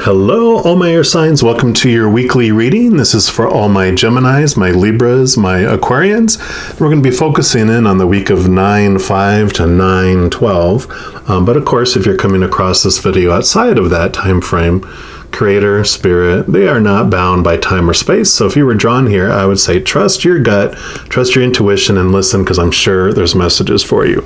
Hello, all my air signs. Welcome to your weekly reading. This is for all my Geminis, my Libras, my Aquarians. We're going to be focusing in on the week of 9/5 to 9/12. But of course, if you're coming across this video outside of that time frame, Creator, Spirit, they are not bound by time or space. So if you were drawn here, I would say trust your gut, trust your intuition, and listen, because I'm sure there's messages for you.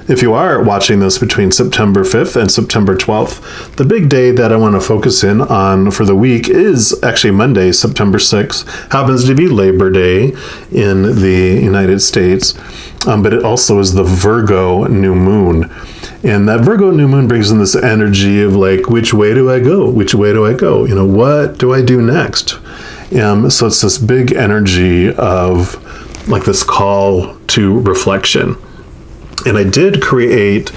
If you are watching this between September 5th and September 12th, the big day that I want to focus in on for the week is actually Monday, September 6th. Happens to be Labor Day in the United States, but it also is the Virgo new moon. And that Virgo new moon brings in this energy of like, which way do I go? Which way do I go? You know, what do I do next? So it's this big energy of like this call to reflection. And I did create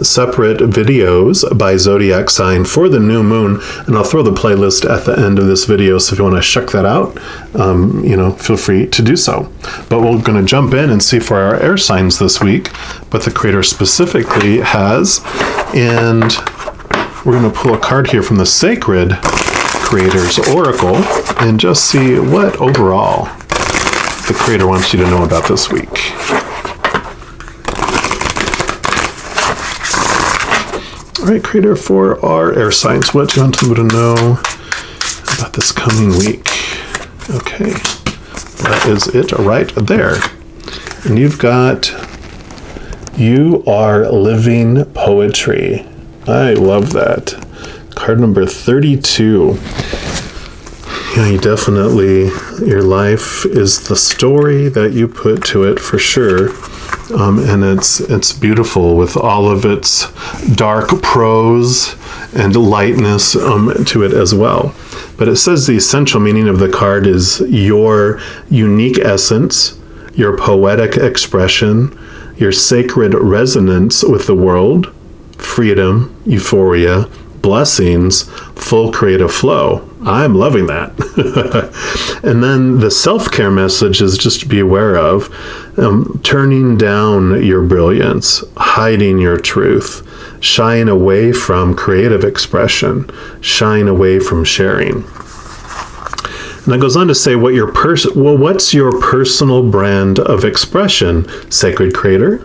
separate videos by zodiac sign for the new moon, and I'll throw the playlist at the end of this video. So if you want to check that out, feel free to do so. But we're going to jump in and see for our air signs this week, what the Creator specifically has. And we're going to pull a card here from the Sacred Creator's Oracle and just see what overall the Creator wants you to know about this week. All right, Creator, for our air signs, what do you want them to know about this coming week? Okay, that is it right there. And you've got, you are living poetry. I love that. Card number 32. Yeah, you definitely, your life is the story that you put to it for sure. And it's beautiful with all of its dark prose and lightness to it as well. But it says the essential meaning of the card is your unique essence, your poetic expression, your sacred resonance with the world, freedom, euphoria, blessings, full creative flow. I'm loving that. And then the self-care message is just to be aware of turning down your brilliance, hiding your truth, shying away from creative expression, shying away from sharing. And it goes on to say what's your personal brand of expression, Sacred Creator?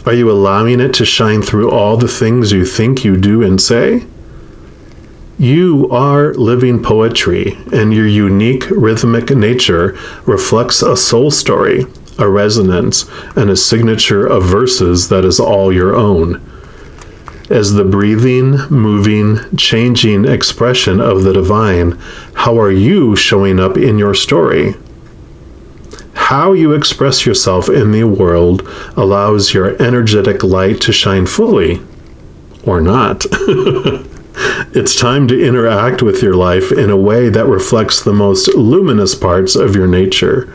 Are you allowing it to shine through all the things you think, you do, and say? You are living poetry, and your unique rhythmic nature reflects a soul story, a resonance, and a signature of verses that is all your own. As the breathing, moving, changing expression of the divine, how are you showing up in your story? How you express yourself in the world allows your energetic light to shine fully, or not. It's time to interact with your life in a way that reflects the most luminous parts of your nature.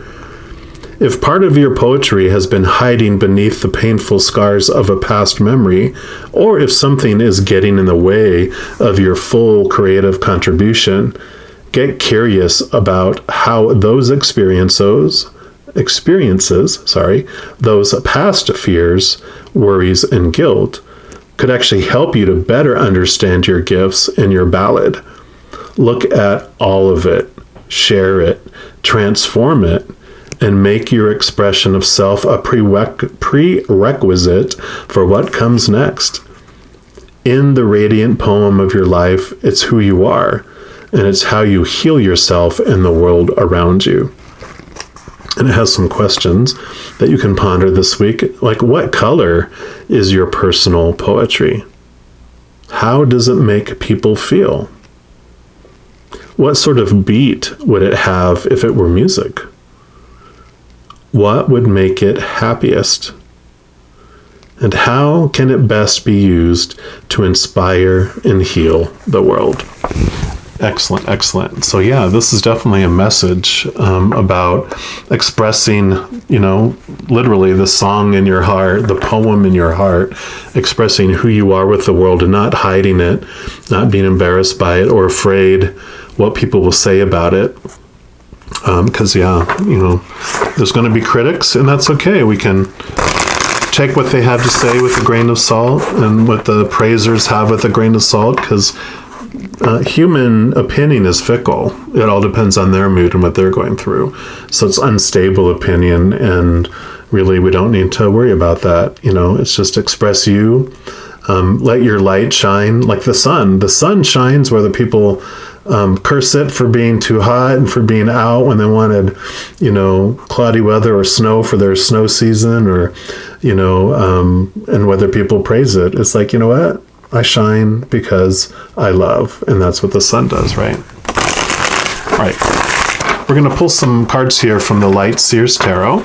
If part of your poetry has been hiding beneath the painful scars of a past memory, or if something is getting in the way of your full creative contribution, get curious about how those experiences, those past fears, worries, and guilt could actually help you to better understand your gifts and your ballad. Look at all of it, share it, transform it, and make your expression of self a prerequisite for what comes next. In the radiant poem of your life, it's who you are, and it's how you heal yourself and the world around you. And it has some questions that you can ponder this week, like what color is your personal poetry? How does it make people feel? What sort of beat would it have if it were music? What would make it happiest? And how can it best be used to inspire and heal the world? Excellent, excellent. So yeah, this is definitely a message about expressing, literally the song in your heart, the poem in your heart, expressing who you are with the world and not hiding it, not being embarrassed by it or afraid what people will say about it. Because there's going to be critics, and that's okay. We can take what they have to say with a grain of salt and what the praisers have with a grain of salt, because human opinion is fickle. It all depends on their mood and what they're going through. So it's unstable opinion, and really we don't need to worry about that. It's just express you. Let your light shine like the sun. The sun shines whether people curse it for being too hot and for being out when they wanted, cloudy weather or snow for their snow season, or, and whether people praise it. It's like, you know what? I shine because I love. And that's what the sun does, right? All right. We're going to pull some cards here from the Light Seers Tarot.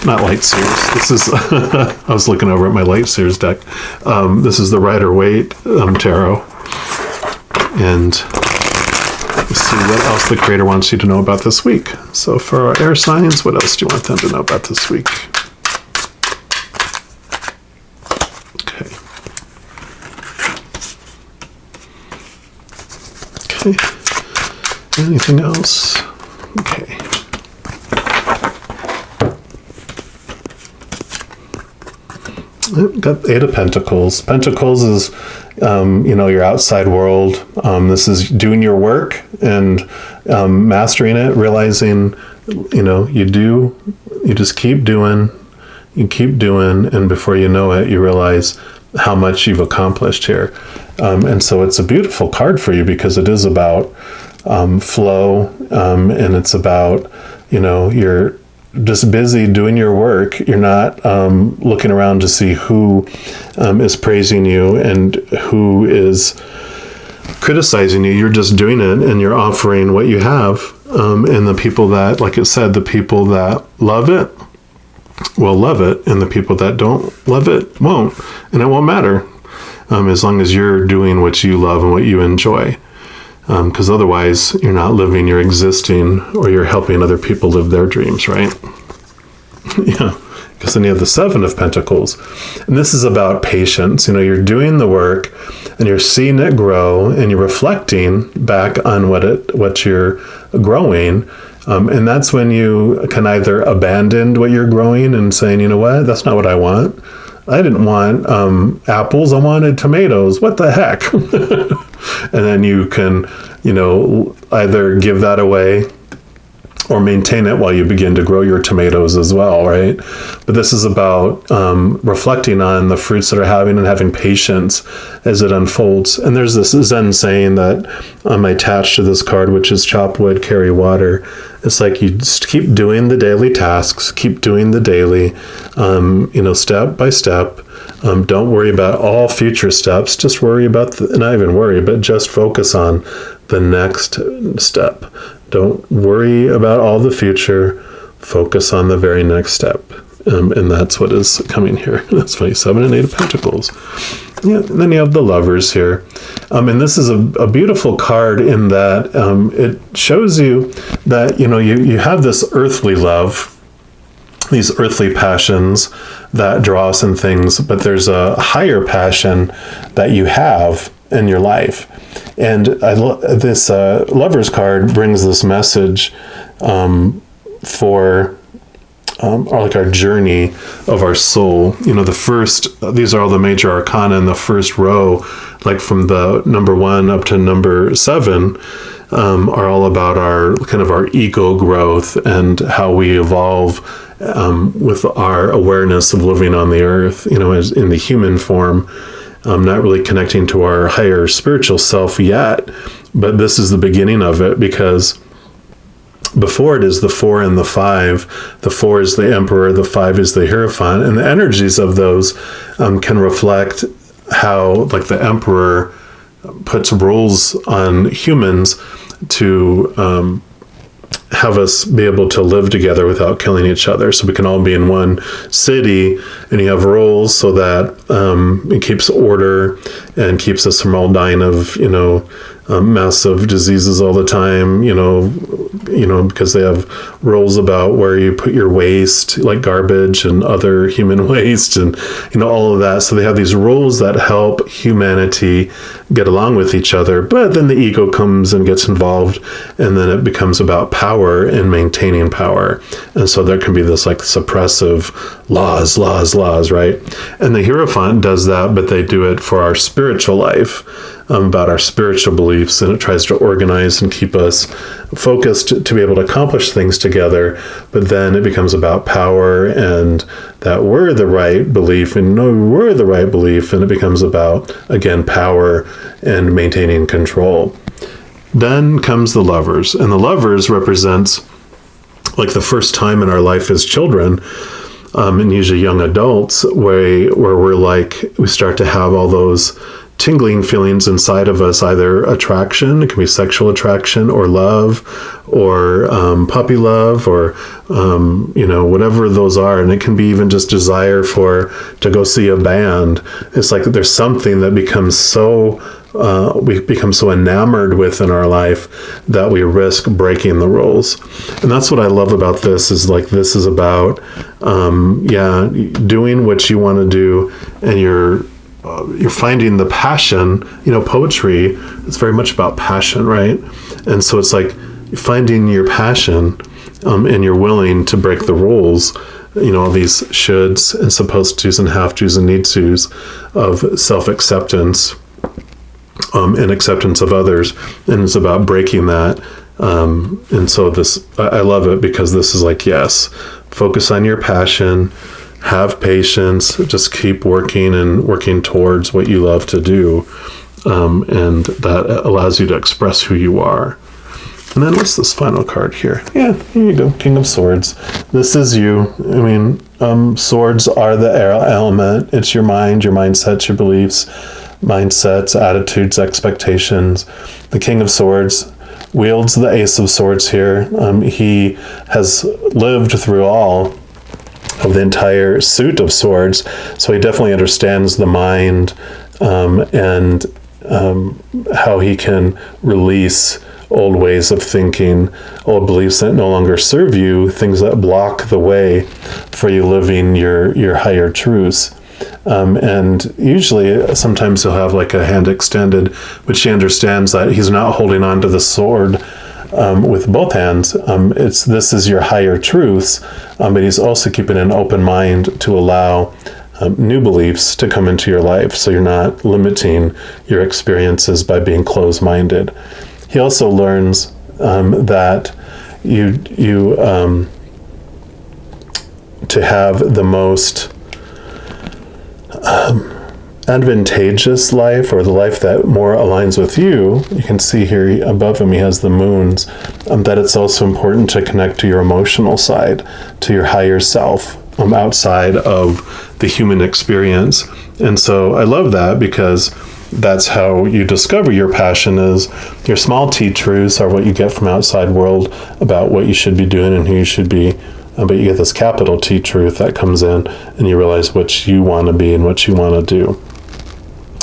Not Light Seers. This is, I was looking over at my Light Seers deck. This is the Rider-Waite Tarot. And let's see what else the creator wants you to know about this week. So for our air signs, what else do you want them to know about this week? Okay. Okay. Anything else? Okay. Got the Eight of Pentacles. Pentacles is, your outside world. This is doing your work and mastering it, realizing, you just keep doing, and before you know it, you realize how much you've accomplished here. And so it's a beautiful card for you because it is about flow, and it's about, you're just busy doing your work. You're not looking around to see who is praising you and who is criticizing you. You're just doing it, and you're offering what you have. And the people that, like it said, the people that love it will love it, and the people that don't love it won't. And it won't matter as long as you're doing what you love and what you enjoy. Because otherwise you're not living, you're existing, or you're helping other people live their dreams, right? Yeah, because then you have the Seven of Pentacles. And this is about patience. You're doing the work and you're seeing it grow, and you're reflecting back on what you're growing. And that's when you can either abandon what you're growing and saying, you know what, that's not what I want. I didn't want apples, I wanted tomatoes. What the heck? And then you can, either give that away or maintain it while you begin to grow your tomatoes as well, right? But this is about reflecting on the fruits that are having patience as it unfolds. And there's this Zen saying that I'm attached to this card, which is chop wood, carry water. It's like you just keep doing the daily tasks, keep doing the daily, step by step. Don't worry about all future steps. Just worry about, not even worry, but just focus on the next step. Don't worry about all the future. Focus on the very next step. And that's what is coming here. That's funny. 7 and 8 of Pentacles. Yeah, and then you have the Lovers here. And this is a beautiful card in that it shows you that, you have this earthly love, these earthly passions that draw us and things, but there's a higher passion that you have in your life. And this Lovers card brings this message for our journey of our soul. These are all the major arcana in the first row, like from the number 1 up to number 7, are all about our ego growth and how we evolve with our awareness of living on the earth, as in the human form. Not really connecting to our higher spiritual self yet, but this is the beginning of it, because before it is the 4 and the 5. The 4 is the Emperor, the 5 is the Hierophant, and the energies of those can reflect how, like, the Emperor puts rules on humans to have us be able to live together without killing each other. So we can all be in one city, and you have rules so that it keeps order and keeps us from all dying of, massive diseases all the time, because they have rules about where you put your waste, like garbage and other human waste, and, all of that. So they have these rules that help humanity get along with each other. But then the ego comes and gets involved, and then it becomes about power power in maintaining power. And so there can be this like suppressive laws, right? And the Hierophant does that, but they do it for our spiritual life, about our spiritual beliefs, and it tries to organize and keep us focused to be able to accomplish things together. But then it becomes about power and that we're the right belief, and no, we're the right belief, and it becomes about, again, power and maintaining control. Then comes the Lovers, and the Lovers represents like the first time in our life as children, and usually young adults, where we're like, we start to have all those tingling feelings inside of us, either attraction, it can be sexual attraction, or love, or puppy love, or whatever those are. And it can be even just desire to go see a band. It's like there's something that becomes so we become so enamored with in our life that we risk breaking the rules. And that's what I love about this, is like, this is about doing what you want to do, and you're finding the passion. Poetry, it's very much about passion, right? And so it's like finding your passion, and you're willing to break the rules, all these shoulds and supposed tos and have tos and need tos of self-acceptance, and acceptance of others. And it's about breaking that. And so I love it, because this is like, yes, focus on your passion, have patience, just keep working towards what you love to do. And that allows you to express who you are. And then what's this final card here? Yeah, here you go, King of Swords. This is you. I mean, swords are the element. It's your mind, your mindsets, your beliefs, mindsets, attitudes, expectations. The King of Swords wields the Ace of Swords here. He has lived through all of the entire suit of swords, so he definitely understands the mind, and how he can release old ways of thinking, old beliefs that no longer serve you, things that block the way for you living your higher truths. And usually, sometimes he'll have like a hand extended, which he understands that he's not holding on to the sword with both hands. This is your higher truths, but he's also keeping an open mind to allow new beliefs to come into your life, so you're not limiting your experiences by being closed-minded. He also learns that you to have the most advantageous life, or the life that more aligns with you. You can see here above him he has the moons, that it's also important to connect to your emotional side, to your higher self, outside of the human experience. And so I love that, because that's how you discover your passion. Is your small T truths are what you get from outside world about what you should be doing and who you should be. But you get this capital T truth that comes in, and you realize what you want to be and what you want to do.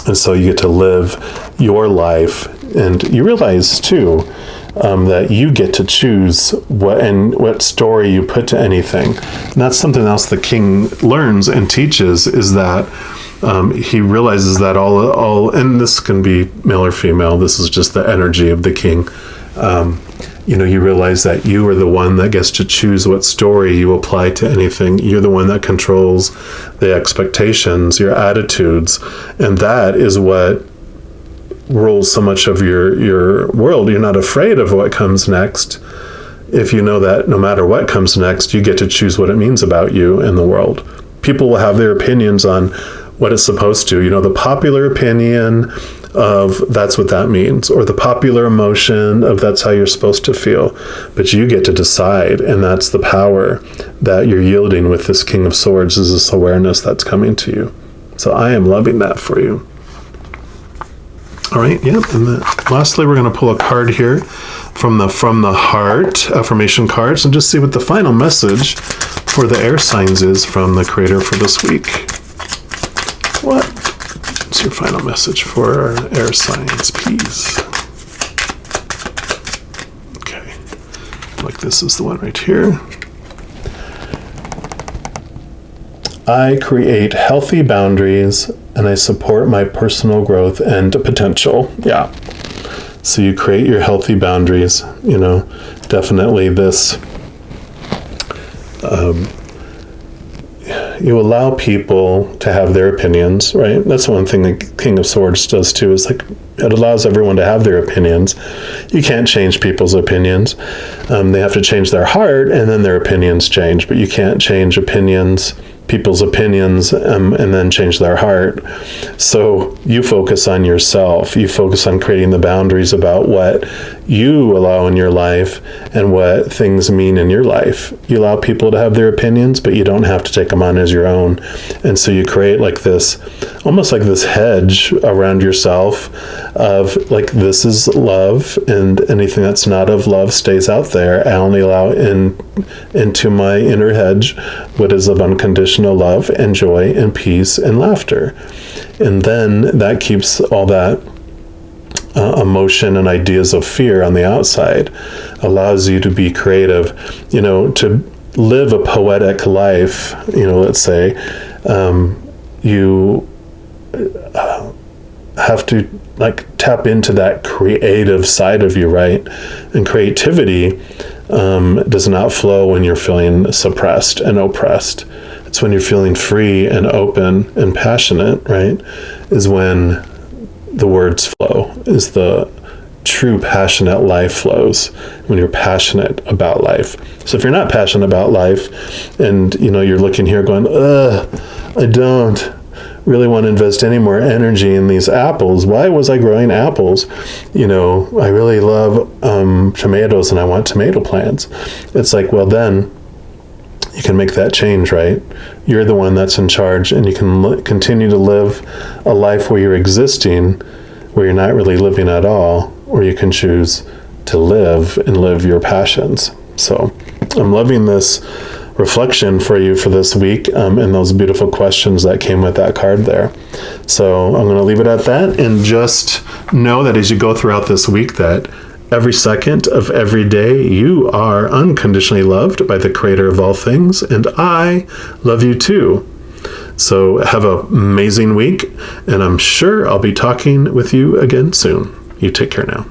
And so you get to live your life, and you realize too that you get to choose what story you put to anything. And that's something else the king learns and teaches, is that he realizes that all, and this can be male or female, this is just the energy of the king. You realize that you are the one that gets to choose what story you apply to anything. You're the one that controls the expectations, your attitudes, and that is what rules so much of your world. You're not afraid of what comes next, if you know that no matter what comes next, you get to choose what it means about you in the world. People will have their opinions on what it's supposed to. The popular opinion of that's what that means, or the popular emotion of that's how you're supposed to feel. But you get to decide, and that's the power that you're yielding with this King of Swords, is this awareness that's coming to you. So I am loving that for you. All right, yeah, and then lastly, we're going to pull a card here from the Heart affirmation cards, and just see what the final message for the air signs is from the Creator for this week. What's your final message for our air signs, please? Okay, like this is the one right here. I create healthy boundaries, and I support my personal growth and potential. Yeah. So you create your healthy boundaries, definitely this, you allow people to have their opinions, right? That's one thing the King of Swords does too, is like, it allows everyone to have their opinions. You can't change people's opinions. They have to change their heart, and then their opinions change, but you can't change people's opinions, and then change their heart. So you focus on yourself. You focus on creating the boundaries about what you allow in your life and what things mean in your life. You allow people to have their opinions, but you don't have to take them on as your own. And so you create like this, almost like this hedge around yourself of like, this is love, and anything that's not of love stays out there. I only allow into my inner hedge what is of unconditional love and joy and peace and laughter. And then that keeps all that emotion and ideas of fear on the outside, allows you to be creative, to live a poetic life. Let's say you have to like tap into that creative side of you, right? And creativity does not flow when you're feeling suppressed and oppressed. It's when you're feeling free and open and passionate, right? Is when the words flow, is the true passionate life flows, when you're passionate about life. So if you're not passionate about life, and you're looking here going, I don't really want to invest any more energy in these apples. Why was I growing apples? I really love tomatoes, and I want tomato plants. It's like, well, then you can make that change, right? You're the one that's in charge, and you can continue to live a life where you're existing, where you're not really living at all, or you can choose to live and live your passions. So I'm loving this reflection for you for this week, and those beautiful questions that came with that card there. So I'm going to leave it at that, and just know that as you go throughout this week, that every second of every day, you are unconditionally loved by the Creator of all things, and I love you too. So have an amazing week, and I'm sure I'll be talking with you again soon. You take care now.